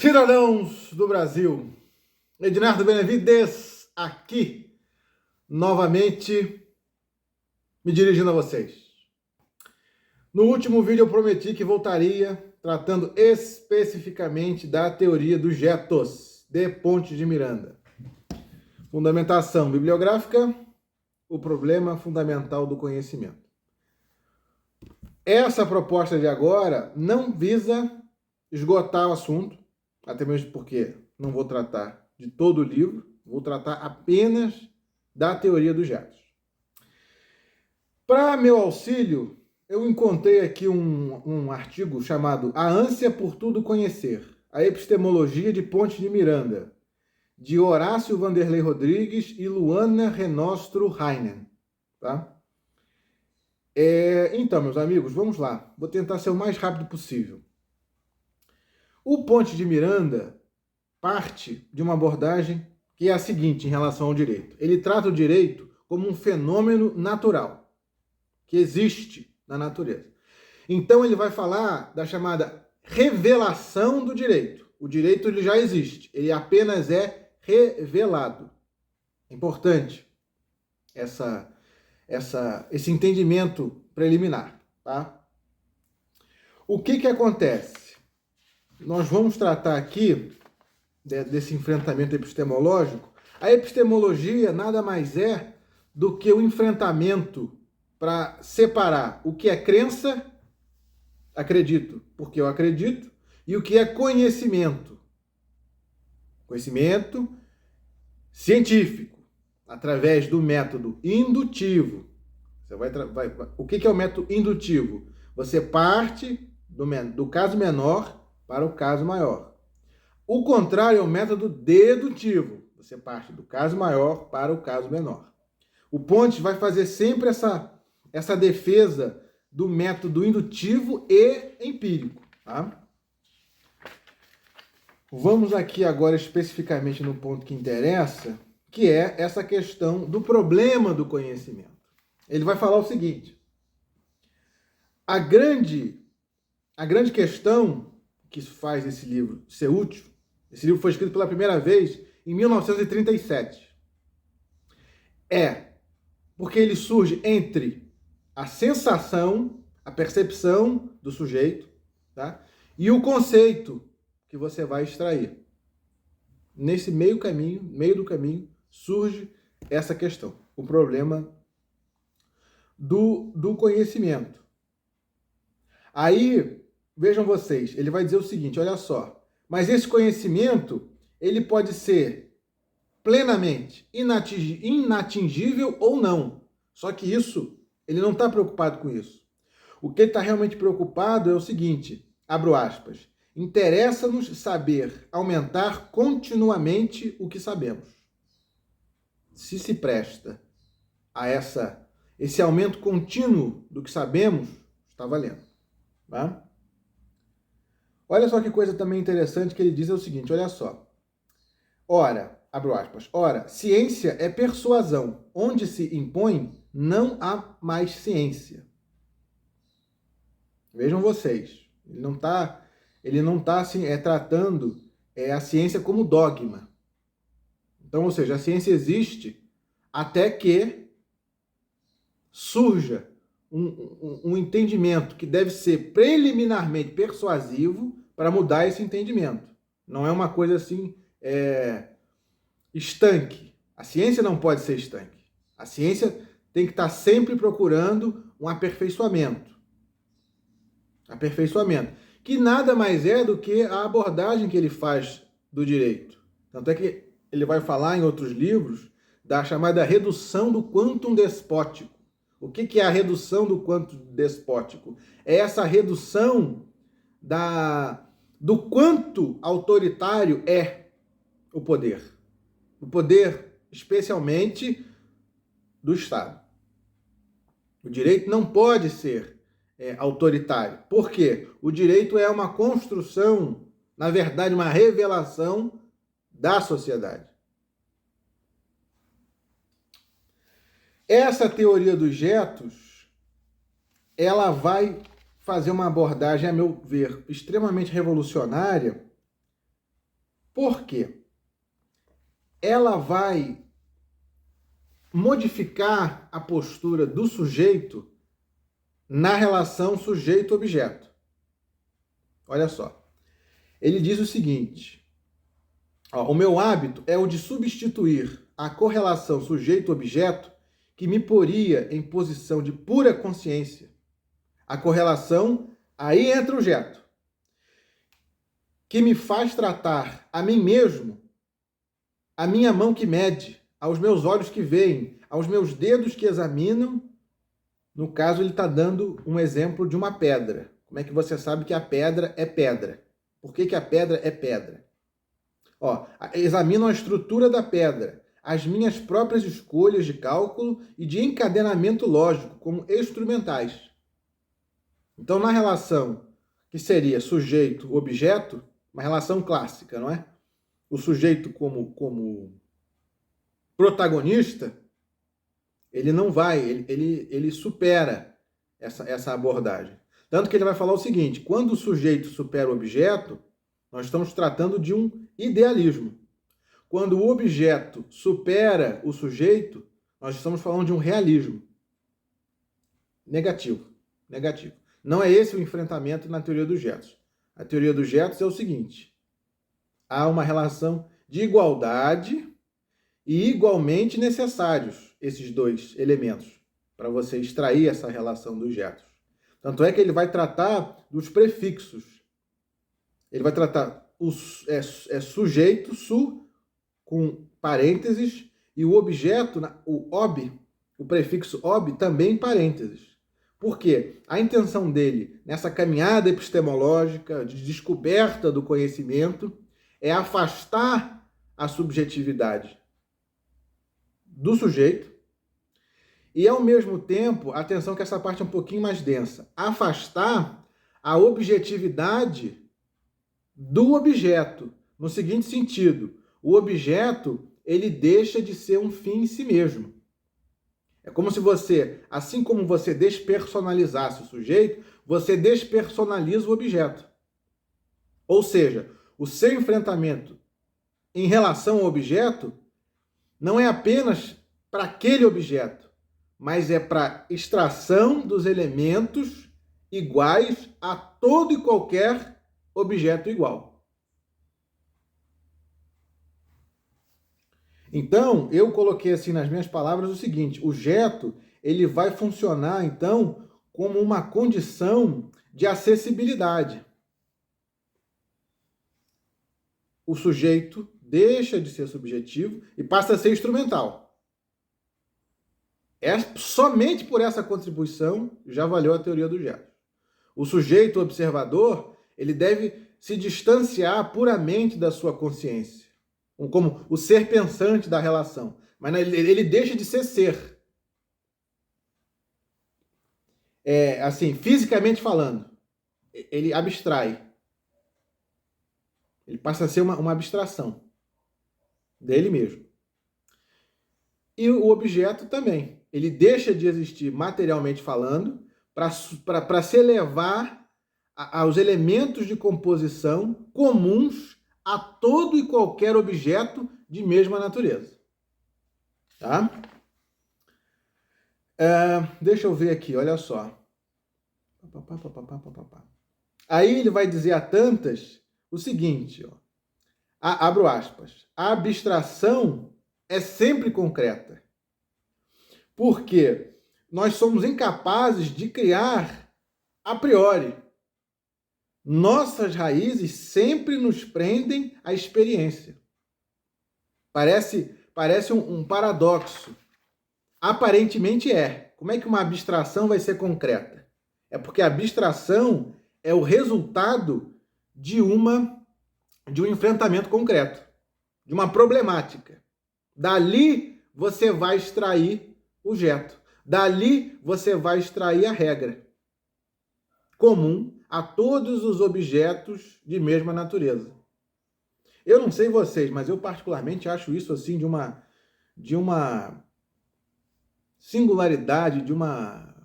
Cidadãos do Brasil, Ednardo Benevides aqui, novamente me dirigindo a vocês. No último vídeo eu prometi que voltaria tratando especificamente da teoria dos jetos de Ponte de Miranda. Fundamentação bibliográfica, o problema fundamental do conhecimento. Essa proposta de agora não visa esgotar o assunto, até mesmo porque não vou tratar de todo o livro, vou tratar apenas da teoria dos jetos. Para meu auxílio, eu encontrei aqui um artigo chamado A Ânsia por Tudo Conhecer, a Epistemologia de Ponte de Miranda, de Horácio Vanderlei Rodrigues e Luana Renostro Heinen. Tá? Então, meus amigos, vamos lá. Vou tentar ser o mais rápido possível. O Ponte de Miranda parte de uma abordagem que é a seguinte em relação ao direito. Ele trata o direito como um fenômeno natural, que existe na natureza. Então ele vai falar da chamada revelação do direito. O direito ele já existe, ele apenas é revelado. É importante esse entendimento preliminar. Tá? O que acontece? Nós vamos tratar aqui desse enfrentamento epistemológico. A epistemologia nada mais é do que o enfrentamento para separar o que é crença, acredito porque eu acredito, e o que é conhecimento. Conhecimento científico, através do método indutivo. O que é o método indutivo? Você parte do caso menor para o caso maior. O contrário é o método dedutivo. Você parte do caso maior para o caso menor. O Ponte vai fazer sempre essa defesa do método indutivo e empírico. Tá? Vamos aqui agora especificamente no ponto que interessa, que é essa questão do problema do conhecimento. Ele vai falar o seguinte: a grande questão que faz esse livro ser útil, esse livro foi escrito pela primeira vez em 1937, porque ele surge entre a sensação, a percepção do sujeito, tá? E o conceito que você vai extrair. Nesse meio do caminho, surge essa questão, o problema do conhecimento. Aí, vejam vocês, ele vai dizer o seguinte, olha só, mas esse conhecimento, ele pode ser plenamente inatingível ou não. Só que isso, ele não está preocupado com isso. O que ele está realmente preocupado é o seguinte, abro aspas, interessa-nos saber aumentar continuamente o que sabemos. Se presta a esse aumento contínuo do que sabemos, está valendo. Tá? Olha só que coisa também interessante que ele diz é o seguinte, olha só. Ora, abro aspas, ora, ciência é persuasão. Onde se impõe, não há mais ciência. Vejam vocês, ele não está assim, tratando a ciência como dogma. Então, ou seja, a ciência existe até que surja um entendimento que deve ser preliminarmente persuasivo para mudar esse entendimento. Não é uma coisa assim estanque. A ciência não pode ser estanque. A ciência tem que estar sempre procurando um aperfeiçoamento. Aperfeiçoamento. Que nada mais é do que a abordagem que ele faz do direito. Tanto é que ele vai falar em outros livros da chamada redução do quantum despótico. O que é a redução do quantum despótico? É essa redução do quanto autoritário é o poder. O poder, especialmente, do Estado. O direito não pode ser autoritário. Por quê? O direito é uma construção, na verdade, uma revelação da sociedade. Essa teoria dos jetos, ela vai fazer uma abordagem, a meu ver, extremamente revolucionária Por quê? Ela vai modificar a postura do sujeito na relação sujeito-objeto. Olha só. Ele diz o seguinte: ó, o meu hábito é o de substituir a correlação sujeito-objeto que me poria em posição de pura consciência. A correlação, aí entra o objeto, que me faz tratar a mim mesmo, a minha mão que mede, aos meus olhos que veem, aos meus dedos que examinam. No caso, ele está dando um exemplo de uma pedra. Como é que você sabe que a pedra é pedra? Por que a pedra é pedra? Ó, examinam a estrutura da pedra, as minhas próprias escolhas de cálculo e de encadenamento lógico como instrumentais. Então, na relação que seria sujeito-objeto, uma relação clássica, não é? O sujeito como protagonista, ele não vai, ele supera essa abordagem. Tanto que ele vai falar o seguinte: quando o sujeito supera o objeto, nós estamos tratando de um idealismo. Quando o objeto supera o sujeito, nós estamos falando de um realismo. Negativo. Não é esse o enfrentamento na teoria dos jetos. A teoria dos jetos é o seguinte: há uma relação de igualdade e igualmente necessários esses dois elementos para você extrair essa relação dos jetos. Tanto é que ele vai tratar dos prefixos. Ele vai tratar sujeito, com parênteses, e o objeto, o ob, o prefixo ob, também em parênteses. Por quê? A intenção dele, nessa caminhada epistemológica de descoberta do conhecimento, é afastar a subjetividade do sujeito e, ao mesmo tempo, atenção que essa parte é um pouquinho mais densa, afastar a objetividade do objeto, no seguinte sentido: o objeto, ele deixa de ser um fim em si mesmo. É como se você, assim como você despersonalizasse o sujeito, você despersonaliza o objeto. Ou seja, o seu enfrentamento em relação ao objeto não é apenas para aquele objeto, mas é para extração dos elementos iguais a todo e qualquer objeto igual. Então, eu coloquei assim nas minhas palavras o seguinte: o jeto, ele vai funcionar então como uma condição de acessibilidade. O sujeito deixa de ser subjetivo e passa a ser instrumental. Somente por essa contribuição já valeu a teoria do jeto. O sujeito observador, ele deve se distanciar puramente da sua consciência, como o ser pensante da relação. Mas ele deixa de ser. Assim, fisicamente falando, ele abstrai. Ele passa a ser uma abstração dele mesmo. E o objeto também. Ele deixa de existir materialmente falando para se elevar aos elementos de composição comuns a todo e qualquer objeto de mesma natureza. Tá? Deixa eu ver aqui, olha só. Aí ele vai dizer a tantas o seguinte, ó. Abro aspas: a abstração é sempre concreta, porque nós somos incapazes de criar a priori. Nossas raízes sempre nos prendem à experiência. Parece um paradoxo. Aparentemente é. Como é que uma abstração vai ser concreta? É porque a abstração é o resultado de um enfrentamento concreto, de uma problemática. Dali você vai extrair o jeto. Dali você vai extrair a regra comum a todos os objetos de mesma natureza. Eu não sei vocês, mas eu particularmente acho isso assim de uma singularidade, de uma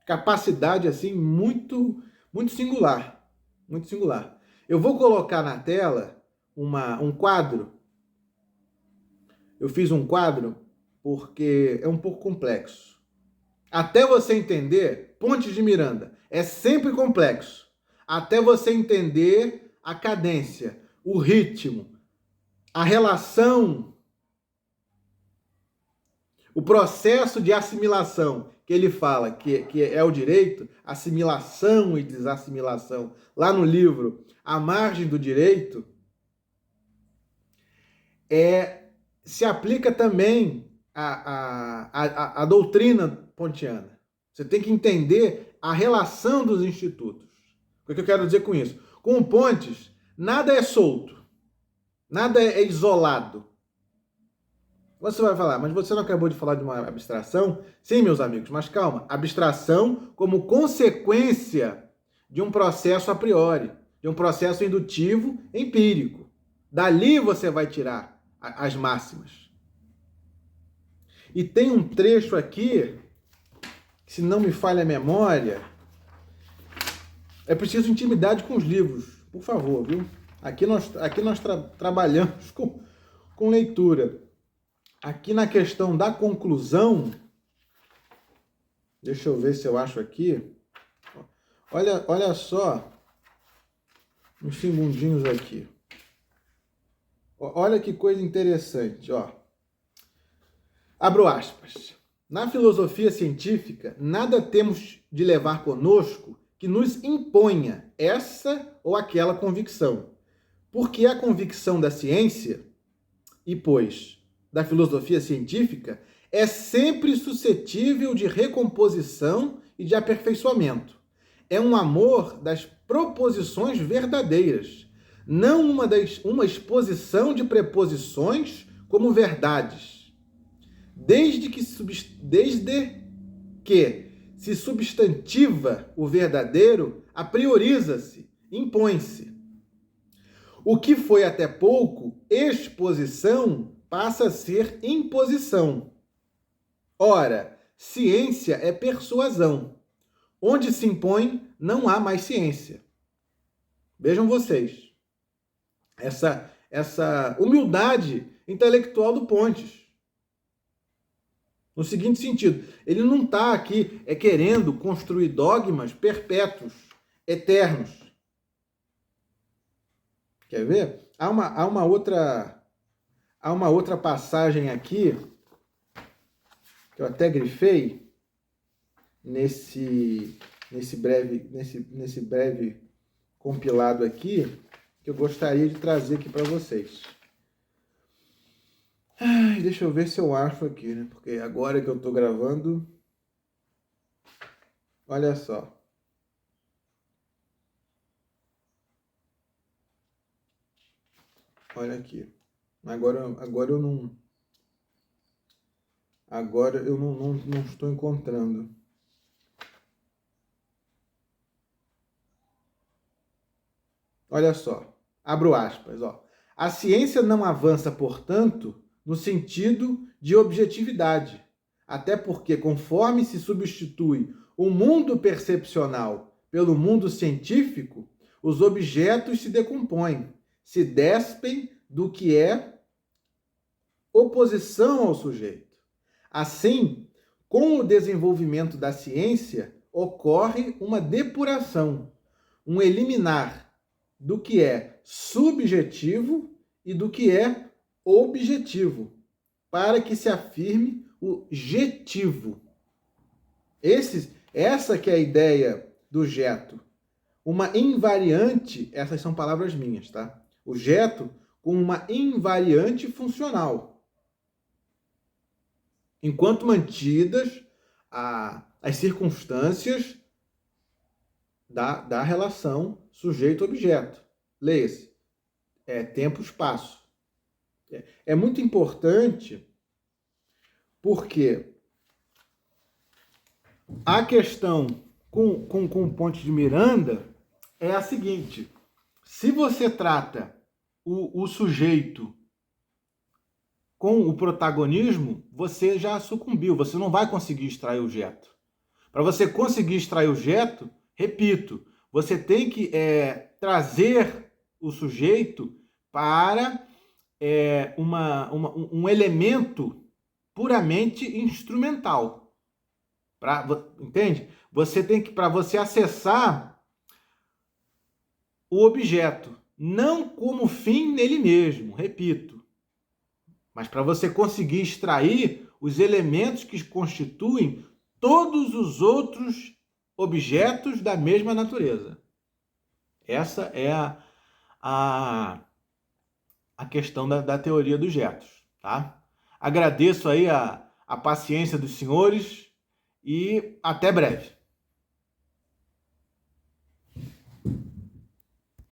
capacidade assim muito singular, muito singular. Eu vou colocar na tela um quadro. Eu fiz um quadro porque é um pouco complexo. Até você entender, Pontes de Miranda é sempre complexo. Até você entender a cadência, o ritmo, a relação, o processo de assimilação que ele fala, que é o direito, assimilação e desassimilação, lá no livro A Margem do Direito, se aplica também à doutrina pontiana. Você tem que entender a relação dos institutos. O que eu quero dizer com isso? Com o Pontes, nada é solto, nada é isolado. Você vai falar, mas você não acabou de falar de uma abstração? Sim, meus amigos, mas calma. Abstração como consequência de um processo a priori, de um processo indutivo empírico. Dali você vai tirar as máximas. E tem um trecho aqui, que, se não me falha a memória, é preciso intimidade com os livros, por favor, viu? Aqui nós trabalhamos com leitura. Aqui na questão da conclusão, deixa eu ver se eu acho aqui. Olha só, uns segundinhos aqui. Olha que coisa interessante, ó. Abro aspas. Na filosofia científica, nada temos de levar conosco que nos imponha essa ou aquela convicção. Porque a convicção da ciência, e pois da filosofia científica, é sempre suscetível de recomposição e de aperfeiçoamento. É um amor das proposições verdadeiras, não uma exposição de preposições como verdades. Desde que se substantiva o verdadeiro, a prioriza-se, impõe-se. O que foi até pouco exposição passa a ser imposição. Ora, ciência é persuasão. Onde se impõe, não há mais ciência. Vejam vocês. Essa humildade intelectual do Pontes. No seguinte sentido, ele não está aqui querendo construir dogmas perpétuos, eternos. Quer ver? Há uma outra passagem aqui, que eu até grifei, nesse breve compilado aqui, que eu gostaria de trazer aqui para vocês. Ai, deixa eu ver se eu acho aqui, né? Porque agora que eu estou gravando, olha só. Olha aqui. Agora eu não estou encontrando. Olha só. Abro aspas, ó. A ciência não avança, portanto, no sentido de objetividade, até porque, conforme se substitui o mundo percepcional pelo mundo científico, os objetos se decompõem, se despem do que é oposição ao sujeito. Assim, com o desenvolvimento da ciência, ocorre uma depuração, um eliminar do que é subjetivo e do que é objetivo, para que se afirme o jetivo. Essa que é a ideia do jeto. Uma invariante, essas são palavras minhas, tá? O jeto com uma invariante funcional. Enquanto mantidas as circunstâncias da relação sujeito-objeto. Leia-se. Tempo-espaço. É muito importante porque a questão com o Pontes de Miranda é a seguinte: se você trata o sujeito com o protagonismo, você já sucumbiu, você não vai conseguir extrair o jeto. Para você conseguir extrair o jeto, repito, você tem que trazer o sujeito para um elemento puramente instrumental. Entende? Você tem que, para você acessar o objeto, não como fim nele mesmo, repito, mas para você conseguir extrair os elementos que constituem todos os outros objetos da mesma natureza. Essa é a questão da teoria dos jetos, tá? Agradeço aí a paciência dos senhores e até breve.